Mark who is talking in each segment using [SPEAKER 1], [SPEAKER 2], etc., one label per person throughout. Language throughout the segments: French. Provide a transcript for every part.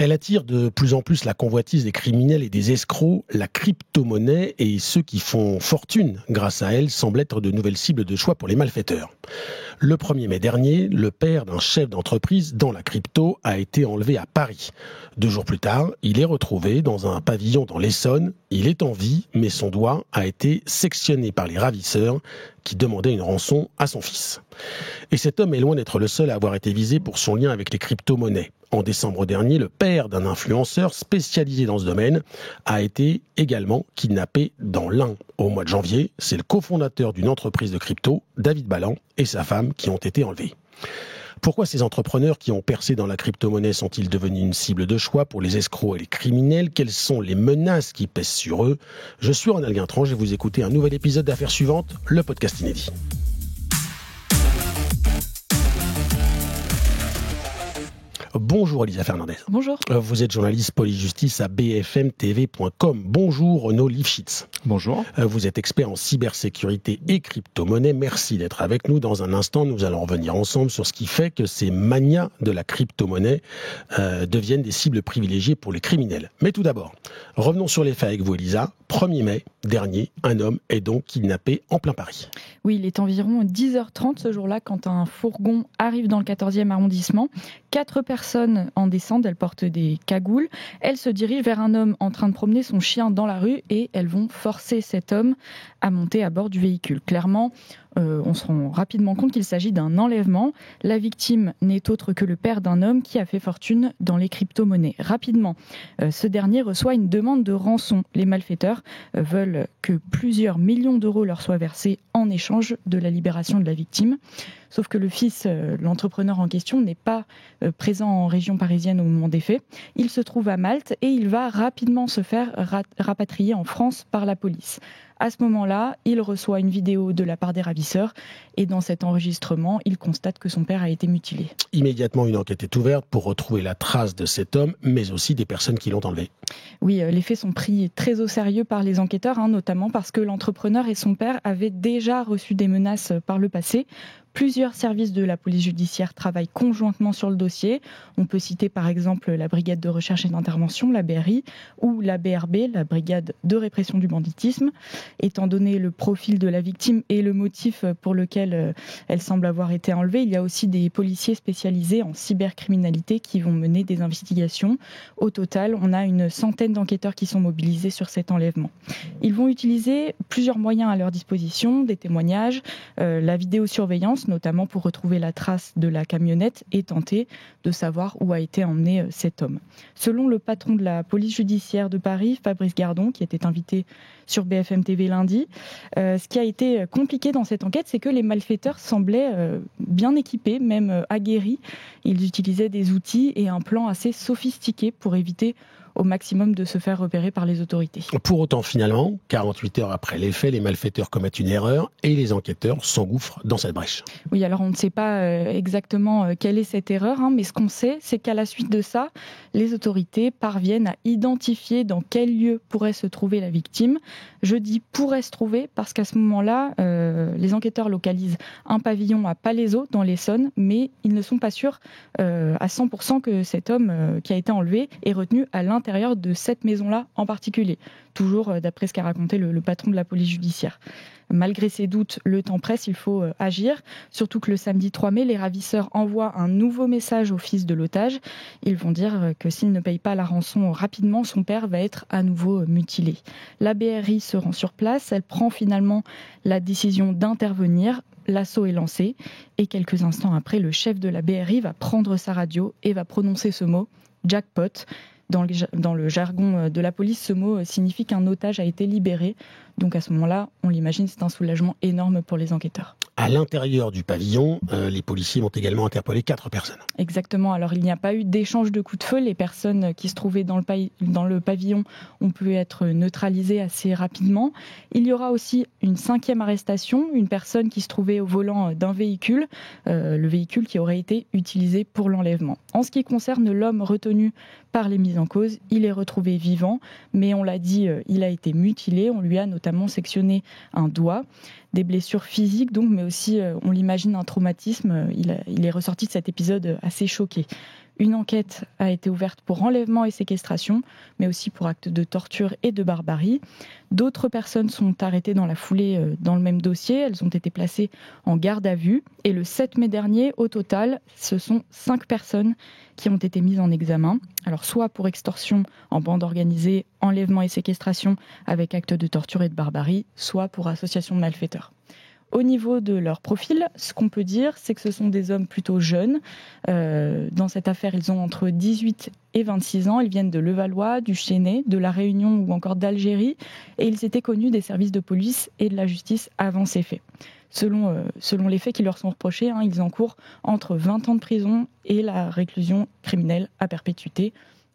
[SPEAKER 1] Elle attire de plus en plus la convoitise des criminels et des escrocs. La crypto-monnaie et ceux qui font fortune grâce à elle semblent être de nouvelles cibles de choix pour les malfaiteurs. Le 1er mai dernier, le père d'un chef d'entreprise dans la crypto a été enlevé à Paris. 2 jours plus tard, il est retrouvé dans un pavillon dans l'Essonne. Il est en vie, mais son doigt a été sectionné par les ravisseurs qui demandaient une rançon à son fils. Et cet homme est loin d'être le seul à avoir été visé pour son lien avec les crypto-monnaies. En décembre dernier, le père d'un influenceur spécialisé dans ce domaine a été également kidnappé dans l'Ain. Au mois de janvier, c'est le cofondateur d'une entreprise de crypto, David Ballan, et sa femme qui ont été enlevés. Pourquoi ces entrepreneurs qui ont percé dans la crypto-monnaie sont-ils devenus une cible de choix pour les escrocs et les criminels ? Quelles sont les menaces qui pèsent sur eux ? Je suis Ronald Guintrange et vous écoutez un nouvel épisode d'Affaires suivantes, le podcast inédit. Bonjour Elisa Fernandez.
[SPEAKER 2] Bonjour.
[SPEAKER 1] Vous êtes journaliste police-justice à bfmtv.com. Bonjour Renaud Lifshitz.
[SPEAKER 3] Bonjour.
[SPEAKER 1] Vous êtes expert en cybersécurité et crypto-monnaie. Merci d'être avec nous. Dans un instant, nous allons revenir ensemble sur ce qui fait que ces manias de la crypto-monnaie deviennent des cibles privilégiées pour les criminels. Mais tout d'abord, revenons sur les faits avec vous Elisa. 1er mai dernier, un homme est donc kidnappé en plein Paris.
[SPEAKER 2] Oui, il est environ 10h30 ce jour-là quand un fourgon arrive dans le 14e arrondissement. 4 personnes en descendent, elles portent des cagoules. Elles se dirigent vers un homme en train de promener son chien dans la rue et elles vont forcer cet homme à monter à bord du véhicule. Clairement, on se rend rapidement compte qu'il s'agit d'un enlèvement. La victime n'est autre que le père d'un homme qui a fait fortune dans les crypto-monnaies. Rapidement, ce dernier reçoit une demande de rançon. Les malfaiteurs veulent que plusieurs millions d'euros leur soient versés en échange de la libération de la victime. Sauf que le fils, l'entrepreneur en question, n'est pas présent en région parisienne au moment des faits. Il se trouve à Malte et il va rapidement se faire rapatrier en France par la police. À ce moment-là, il reçoit une vidéo de la part des ravisseurs et dans cet enregistrement, il constate que son père a été mutilé.
[SPEAKER 1] Immédiatement, une enquête est ouverte pour retrouver la trace de cet homme, mais aussi des personnes qui l'ont enlevé.
[SPEAKER 2] Oui, les faits sont pris très au sérieux par les enquêteurs, notamment parce que l'entrepreneur et son père avaient déjà reçu des menaces par le passé. Plusieurs services de la police judiciaire travaillent conjointement sur le dossier. On peut citer par exemple la brigade de recherche et d'intervention, la BRI, ou la BRB, la brigade de répression du banditisme. Étant donné le profil de la victime et le motif pour lequel elle semble avoir été enlevée, il y a aussi des policiers spécialisés en cybercriminalité qui vont mener des investigations. Au total, on a une centaine d'enquêteurs qui sont mobilisés sur cet enlèvement. Ils vont utiliser plusieurs moyens à leur disposition, des témoignages, la vidéosurveillance, notamment pour retrouver la trace de la camionnette et tenter de savoir où a été emmené cet homme. Selon le patron de la police judiciaire de Paris, Fabrice Gardon, qui était invité sur BFM TV lundi, ce qui a été compliqué dans cette enquête, c'est que les malfaiteurs semblaient bien équipés, même aguerris. Ils utilisaient des outils et un plan assez sophistiqué pour éviter au maximum de se faire repérer par les autorités.
[SPEAKER 1] Pour autant, finalement, 48 heures après les faits, les malfaiteurs commettent une erreur et les enquêteurs s'engouffrent dans cette brèche.
[SPEAKER 2] Oui, alors on ne sait pas exactement quelle est cette erreur, mais ce qu'on sait, c'est qu'à la suite de ça, les autorités parviennent à identifier dans quel lieu pourrait se trouver la victime. Je dis pourrait se trouver parce qu'à ce moment-là, les enquêteurs localisent un pavillon à Palaiseau dans l'Essonne, mais ils ne sont pas sûrs à 100% que cet homme qui a été enlevé est retenu à l'intérieur de cette maison-là en particulier. Toujours d'après ce qu'a raconté le patron de la police judiciaire. Malgré ces doutes, le temps presse, il faut agir. Surtout que le samedi 3 mai, les ravisseurs envoient un nouveau message au fils de l'otage. Ils vont dire que s'il ne paye pas la rançon rapidement, son père va être à nouveau mutilé. La BRI se rend sur place, elle prend finalement la décision d'intervenir. L'assaut est lancé et quelques instants après, le chef de la BRI va prendre sa radio et va prononcer ce mot, jackpot. Dans le jargon de la police, ce mot signifie qu'un otage a été libéré. Donc à ce moment-là, on l'imagine, c'est un soulagement énorme pour les enquêteurs.
[SPEAKER 1] À l'intérieur du pavillon, les policiers vont également interpeller 4 personnes.
[SPEAKER 2] Exactement. Alors il n'y a pas eu d'échange de coups de feu. Les personnes qui se trouvaient dans le pavillon ont pu être neutralisées assez rapidement. Il y aura aussi une 5e arrestation, une personne qui se trouvait au volant d'un véhicule, le véhicule qui aurait été utilisé pour l'enlèvement. En ce qui concerne l'homme retenu par les mises en cause, il est retrouvé vivant, mais on l'a dit, il a été mutilé. On lui a notamment sectionné un doigt. Des blessures physiques, donc, mais aussi, on l'imagine, un traumatisme. Il est ressorti de cet épisode assez choqué. Une enquête a été ouverte pour enlèvement et séquestration, mais aussi pour actes de torture et de barbarie. D'autres personnes sont arrêtées dans la foulée dans le même dossier. Elles ont été placées en garde à vue. Et le 7 mai dernier, au total, ce sont 5 personnes qui ont été mises en examen. Alors soit pour extorsion en bande organisée, enlèvement et séquestration avec actes de torture et de barbarie, soit pour association de malfaiteurs. Au niveau de leur profil, ce qu'on peut dire, c'est que ce sont des hommes plutôt jeunes. Dans cette affaire, ils ont entre 18 et 26 ans. Ils viennent de Levallois, du Chesnay, de La Réunion ou encore d'Algérie. Et ils étaient connus des services de police et de la justice avant ces faits. Selon les faits qui leur sont reprochés, ils encourent entre 20 ans de prison et la réclusion criminelle à perpétuité.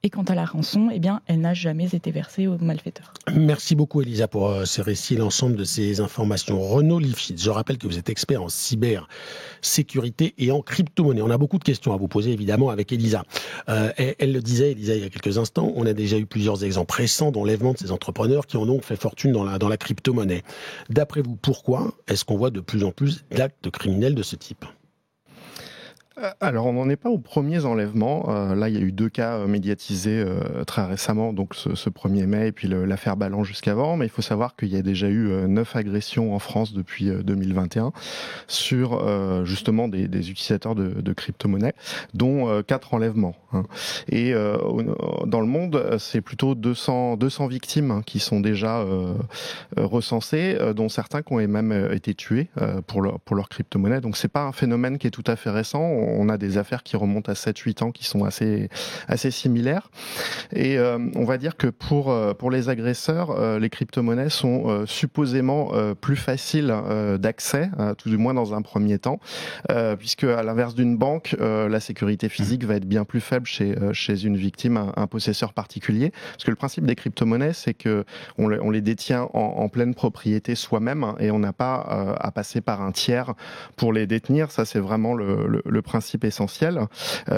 [SPEAKER 2] Et quant à la rançon, elle n'a jamais été versée aux malfaiteurs.
[SPEAKER 1] Merci beaucoup Elisa pour ces récits et l'ensemble de ces informations. Renaud Lifshitz, je rappelle que vous êtes expert en cybersécurité et en crypto-monnaie. On a beaucoup de questions à vous poser évidemment avec Elisa. Elle le disait, Elisa, il y a quelques instants, on a déjà eu plusieurs exemples récents d'enlèvement de ces entrepreneurs qui ont donc fait fortune dans la crypto-monnaie. D'après vous, pourquoi est-ce qu'on voit de plus en plus d'actes criminels de ce type ?
[SPEAKER 3] Alors, on n'en est pas aux premiers enlèvements. Là, il y a eu 2 cas médiatisés très récemment, donc ce 1er mai et puis l'affaire Ballan jusqu'avant. Mais il faut savoir qu'il y a déjà eu 9 agressions en France depuis 2021 sur justement des utilisateurs de crypto-monnaies, dont 4 enlèvements. Et dans le monde, c'est plutôt 200 victimes qui sont déjà recensées, dont certains qui ont même été tués pour leur crypto-monnaie. Donc, c'est pas un phénomène qui est tout à fait récent. On a des affaires qui remontent à 7-8 ans qui sont assez similaires. Et on va dire que pour les agresseurs, les crypto-monnaies sont supposément plus faciles d'accès, tout du moins dans un premier temps, puisque à l'inverse d'une banque, la sécurité physique va être bien plus faible chez une victime, un possesseur particulier. Parce que le principe des crypto-monnaies, c'est que on les détient en pleine propriété soi-même et on n'a pas à passer par un tiers pour les détenir. Ça, c'est vraiment le principe essentiel.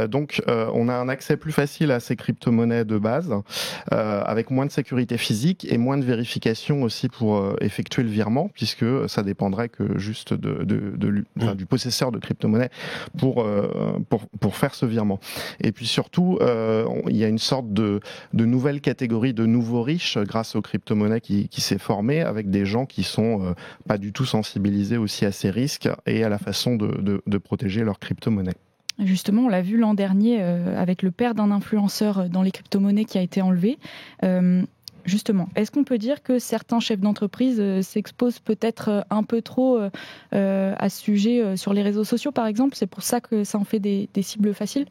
[SPEAKER 3] Donc, on a un accès plus facile à ces crypto-monnaies de base, avec moins de sécurité physique et moins de vérification aussi pour effectuer le virement, puisque ça dépendrait que juste du possesseur de crypto-monnaie pour faire ce virement. Et puis surtout, il y a une sorte de nouvelle catégorie de nouveaux riches grâce aux crypto-monnaies qui s'est formée, avec des gens qui sont pas du tout sensibilisés aussi à ces risques et à la façon de protéger leur crypto-monnaie.
[SPEAKER 2] Justement, on l'a vu l'an dernier avec le père d'un influenceur dans les crypto-monnaies qui a été enlevé. Justement, est-ce qu'on peut dire que certains chefs d'entreprise s'exposent peut-être un peu trop à ce sujet sur les réseaux sociaux, par exemple ? C'est pour ça que ça en fait des cibles faciles ?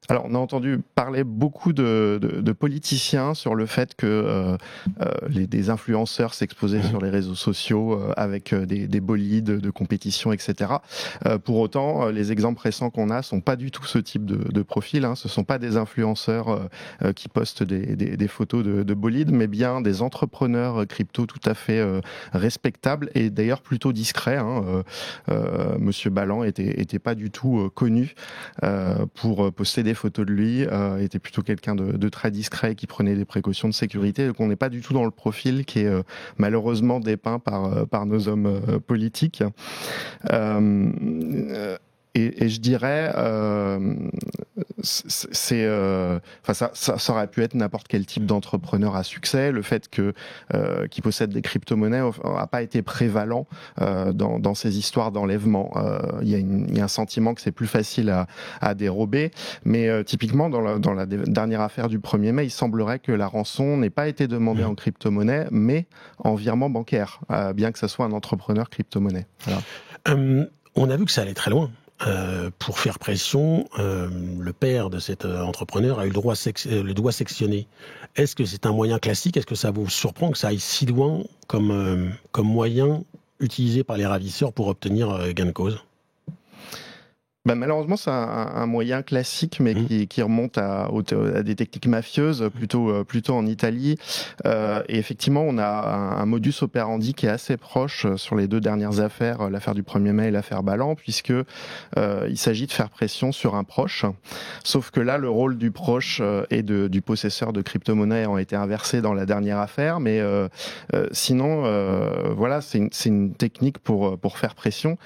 [SPEAKER 3] Alors, on a entendu parler beaucoup de politiciens sur le fait que des influenceurs s'exposaient sur les réseaux sociaux avec des bolides de compétition, etc. Pour autant, les exemples récents qu'on a sont pas du tout ce type de profil. Ce sont pas des influenceurs qui postent des photos de bolides, mais bien des entrepreneurs crypto tout à fait respectables et d'ailleurs plutôt discrets. Monsieur Ballan était pas du tout connu pour poster des photos de lui, était plutôt quelqu'un de très discret qui prenait des précautions de sécurité. Donc on n'est pas du tout dans le profil qui est malheureusement dépeint par nos hommes politiques. Et je dirais, ça aurait pu être n'importe quel type d'entrepreneur à succès. Le fait qui possède des crypto-monnaies n'a pas été prévalent dans ces histoires d'enlèvement. Il y a un sentiment que c'est plus facile à dérober, mais typiquement dans la dernière affaire du 1er mai, il semblerait que la rançon n'ait pas été demandée en crypto-monnaie, mais en virement bancaire, bien que ça soit un entrepreneur crypto-monnaie. Voilà.
[SPEAKER 1] On a vu que ça allait très loin. Pour faire pression, le père de cet entrepreneur a eu le doigt sectionné. Est-ce que c'est un moyen classique ? Est-ce que ça vous surprend que ça aille si loin comme moyen utilisé par les ravisseurs pour obtenir gain de cause ?
[SPEAKER 3] Malheureusement, c'est un moyen classique, mais qui remonte à des techniques mafieuses, plutôt en Italie. Et effectivement, on a un modus operandi qui est assez proche sur les 2 dernières affaires, l'affaire du 1er mai et l'affaire Ballan, puisque il s'agit de faire pression sur un proche. Sauf que là, le rôle du proche et du possesseur de crypto-monnaie ont été inversés dans la dernière affaire. Mais sinon, voilà, c'est une technique pour faire pression,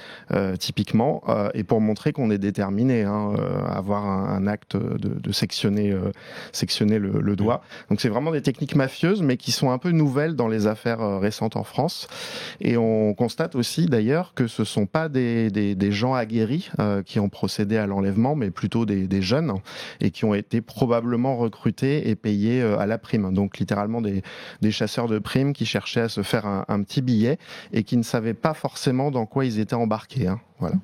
[SPEAKER 3] typiquement, et pour montrer qu'on qu'on est déterminé à avoir un acte de sectionner le doigt. Donc c'est vraiment des techniques mafieuses, mais qui sont un peu nouvelles dans les affaires récentes en France. Et on constate aussi d'ailleurs que ce sont pas des gens aguerris qui ont procédé à l'enlèvement, mais plutôt des jeunes, et qui ont été probablement recrutés et payés à la prime. Donc littéralement des chasseurs de primes qui cherchaient à se faire un petit billet et qui ne savaient pas forcément dans quoi ils étaient embarqués. Voilà.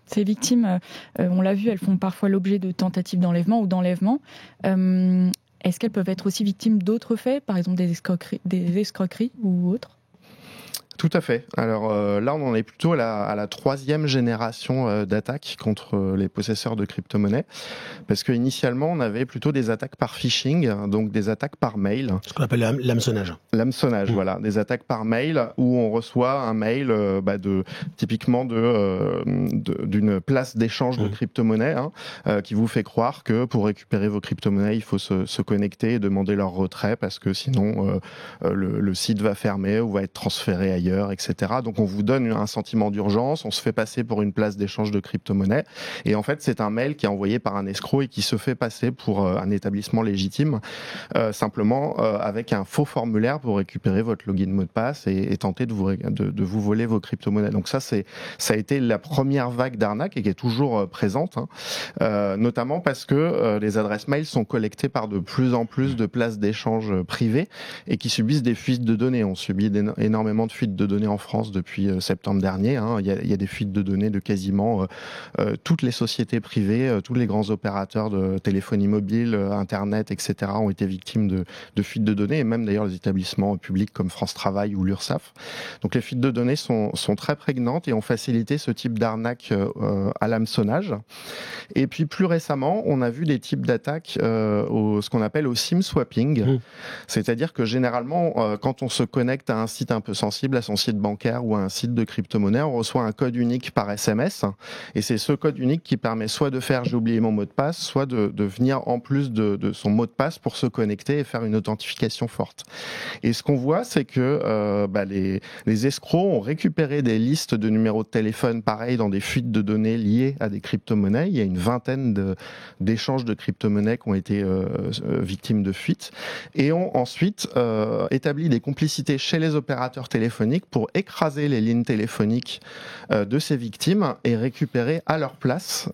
[SPEAKER 2] Ces victimes, on l'a vu, elles font parfois l'objet de tentatives d'enlèvement ou d'enlèvement. Est-ce qu'elles peuvent être aussi victimes d'autres faits, par exemple des escroqueries ou autres ?
[SPEAKER 3] Tout à fait. Alors là, on en est plutôt à la troisième génération d'attaques contre les possesseurs de crypto-monnaies, parce que initialement, on avait plutôt des attaques par phishing, donc des attaques par mail.
[SPEAKER 1] Ce qu'on appelle l'hameçonnage.
[SPEAKER 3] L'hameçonnage, voilà, des attaques par mail où on reçoit un mail typiquement d'une place d'échange de crypto-monnaies qui vous fait croire que pour récupérer vos crypto-monnaies, il faut se connecter et demander leur retrait parce que sinon le site va fermer ou va être transféré ailleurs, etc. Donc on vous donne un sentiment d'urgence, on se fait passer pour une place d'échange de crypto-monnaies et en fait c'est un mail qui est envoyé par un escroc et qui se fait passer pour un établissement légitime simplement avec un faux formulaire pour récupérer votre login mot de passe et tenter de vous voler vos crypto-monnaies. Donc ça a été la première vague d'arnaque et qui est toujours présente, notamment parce que les adresses mail sont collectées par de plus en plus de places d'échange privées et qui subissent des fuites de données. On subit énormément de fuites de données en France depuis septembre dernier. Il y a des fuites de données de quasiment toutes les sociétés privées, tous les grands opérateurs de téléphonie mobile, Internet, etc. ont été victimes de fuites de données et même d'ailleurs les établissements publics comme France Travail ou l'URSSAF. Donc les fuites de données sont très prégnantes et ont facilité ce type d'arnaque à l'hameçonnage. Et puis plus récemment, on a vu des types d'attaques ce qu'on appelle au SIM swapping. C'est-à-dire que généralement, quand on se connecte à un site un peu sensible, à son site bancaire ou à un site de crypto-monnaie, on reçoit un code unique par SMS et c'est ce code unique qui permet soit de faire j'ai oublié mon mot de passe, soit de venir en plus de son mot de passe pour se connecter et faire une authentification forte. Et ce qu'on voit, c'est que les escrocs ont récupéré des listes de numéros de téléphone pareil dans des fuites de données liées à des crypto-monnaies. Il y a une vingtaine d'échanges de crypto-monnaies qui ont été victimes de fuites et ont ensuite établi des complicités chez les opérateurs téléphoniques pour écraser les lignes téléphoniques de ces victimes et récupérer à leur place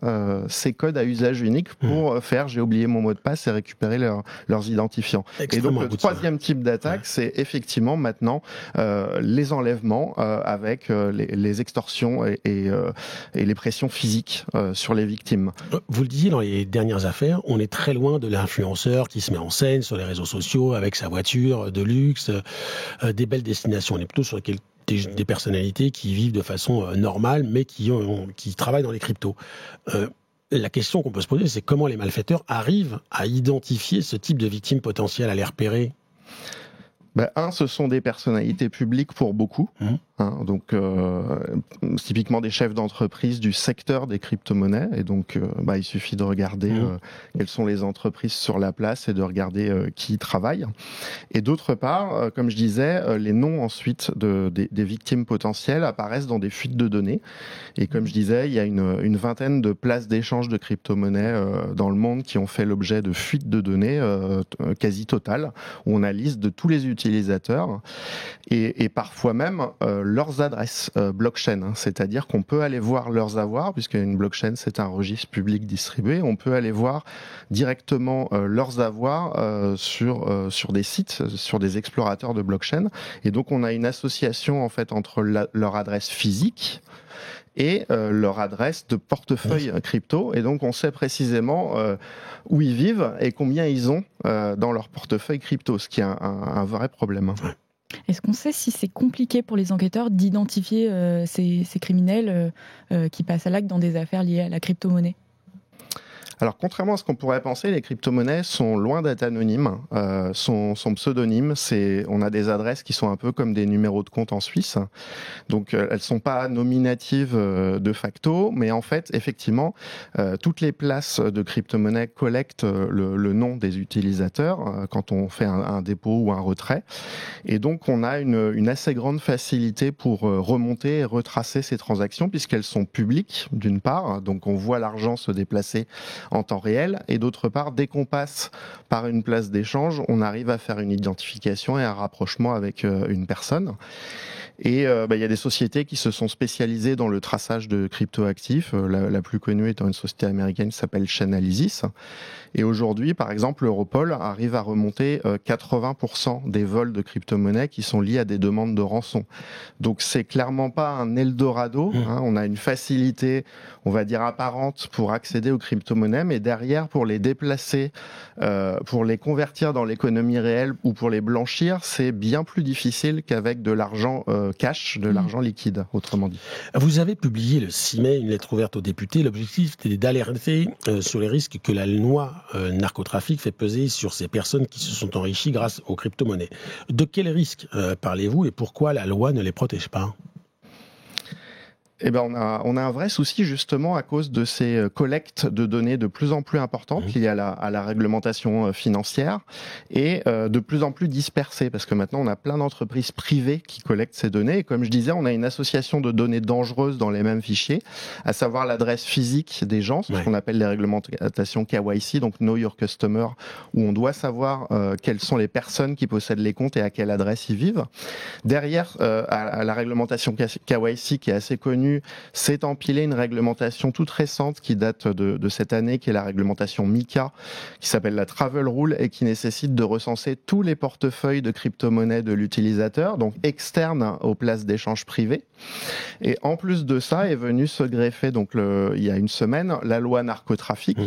[SPEAKER 3] ces codes à usage unique pour faire j'ai oublié mon mot de passe et récupérer leurs identifiants. Et donc le troisième type d'attaque, c'est effectivement maintenant les enlèvements avec les extorsions et les pressions physiques sur les victimes.
[SPEAKER 1] Vous le disiez, dans les dernières affaires, on est très loin de l'influenceur qui se met en scène sur les réseaux sociaux avec sa voiture de luxe, des belles destinations. On est plutôt sur des personnalités qui vivent de façon normale, mais qui travaillent dans les cryptos. La question qu'on peut se poser, c'est comment les malfaiteurs arrivent à identifier ce type de victimes potentielles, à les repérer ?
[SPEAKER 3] Ce sont des personnalités publiques pour beaucoup. Donc, typiquement des chefs d'entreprise du secteur des crypto-monnaies. Et donc, il suffit de regarder quelles sont les entreprises sur la place et de regarder qui y travaille. Et d'autre part, comme je disais, les noms ensuite des victimes potentielles apparaissent dans des fuites de données. Et comme je disais, il y a une vingtaine de places d'échange de crypto-monnaies dans le monde qui ont fait l'objet de fuites de données quasi totales, où on a liste de tous les utilisateurs et parfois même leurs adresses blockchain, c'est-à-dire qu'on peut aller voir leurs avoirs, puisqu'une blockchain c'est un registre public distribué, on peut aller voir directement leurs avoirs sur des sites, sur des explorateurs de blockchain, et donc on a une association en fait entre leur adresse physique et leur adresse de portefeuille crypto, et donc on sait précisément où ils vivent et combien ils ont dans leur portefeuille crypto, ce qui est un vrai problème.
[SPEAKER 2] Est-ce qu'on sait si c'est compliqué pour les enquêteurs d'identifier ces criminels qui passent à l'acte dans des affaires liées à la crypto-monnaie ?
[SPEAKER 3] Alors, contrairement à ce qu'on pourrait penser, les crypto-monnaies sont loin d'être anonymes, sont pseudonymes. On a des adresses qui sont un peu comme des numéros de compte en Suisse. Donc, elles ne sont pas nominatives de facto, mais en fait, effectivement, toutes les places de crypto-monnaies collectent le nom des utilisateurs quand on fait un dépôt ou un retrait. Et donc, on a une assez grande facilité pour remonter et retracer ces transactions puisqu'elles sont publiques, d'une part. Donc, on voit l'argent se déplacer en temps réel, et d'autre part, dès qu'on passe par une place d'échange, on arrive à faire une identification et un rapprochement avec une personne. Et il y a des sociétés qui se sont spécialisées dans le traçage de cryptoactifs, la plus connue étant une société américaine qui s'appelle Chainalysis. Et aujourd'hui, par exemple, Europol arrive à remonter 80% des vols de crypto-monnaies qui sont liés à des demandes de rançon. Donc c'est clairement pas un Eldorado, on a une facilité, on va dire apparente, pour accéder aux crypto-monnaies, mais derrière, pour les déplacer, pour les convertir dans l'économie réelle ou pour les blanchir, c'est bien plus difficile qu'avec de l'argent cash, de l'argent liquide, autrement dit.
[SPEAKER 1] Vous avez publié le 6 mai une lettre ouverte aux députés. L'objectif était d'alerter sur les risques que la loi narcotrafic fait peser sur ces personnes qui se sont enrichies grâce aux crypto-monnaies. De quels risques parlez-vous et pourquoi la loi ne les protège pas ?
[SPEAKER 3] Eh ben, on a un vrai souci justement à cause de ces collectes de données de plus en plus importantes liées à la réglementation financière et de plus en plus dispersées, parce que maintenant on a plein d'entreprises privées qui collectent ces données, et comme je disais, on a une association de données dangereuses dans les mêmes fichiers, à savoir l'adresse physique des gens, ce qu'on appelle les réglementations KYC, donc Know Your Customer, où on doit savoir quelles sont les personnes qui possèdent les comptes et à quelle adresse ils vivent. Derrière, à la réglementation KYC qui est assez connue, s'est empilée une réglementation toute récente qui date de cette année, qui est la réglementation MiCA, qui s'appelle la Travel Rule et qui nécessite de recenser tous les portefeuilles de crypto-monnaies de l'utilisateur, donc externes aux places d'échange privées. Et en plus de ça, est venu se greffer, donc il y a une semaine, la loi narcotrafic,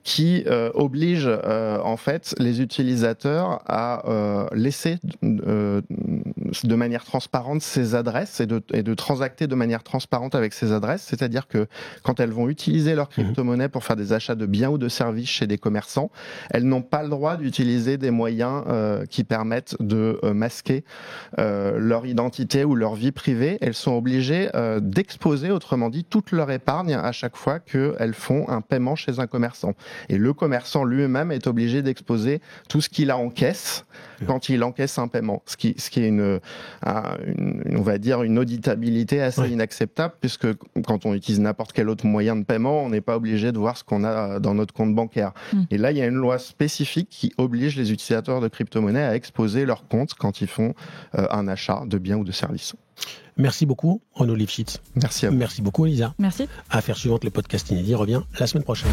[SPEAKER 3] qui oblige en fait les utilisateurs à laisser de manière transparente ces adresses et de transacter de manière transparente avec ces adresses, c'est-à-dire que quand elles vont utiliser leur crypto-monnaie pour faire des achats de biens ou de services chez des commerçants, elles n'ont pas le droit d'utiliser des moyens qui permettent de masquer leur identité ou leur vie privée. Elles sont obligées d'exposer, autrement dit, toute leur épargne à chaque fois qu'elles font un paiement chez un commerçant. Et le commerçant lui-même est obligé d'exposer tout ce qu'il a en caisse quand il encaisse un paiement. Ce qui est on va dire une auditabilité assez inacceptable, puisque quand on utilise n'importe quel autre moyen de paiement, on n'est pas obligé de voir ce qu'on a dans notre compte bancaire. Et là, il y a une loi spécifique qui oblige les utilisateurs de crypto-monnaies à exposer leur compte quand ils font un achat de biens ou de services.
[SPEAKER 1] Merci beaucoup, Renaud Lifshitz.
[SPEAKER 3] Merci à vous.
[SPEAKER 1] Merci beaucoup, Elisa.
[SPEAKER 2] Merci.
[SPEAKER 1] Affaire suivante, le podcast inédit revient la semaine prochaine.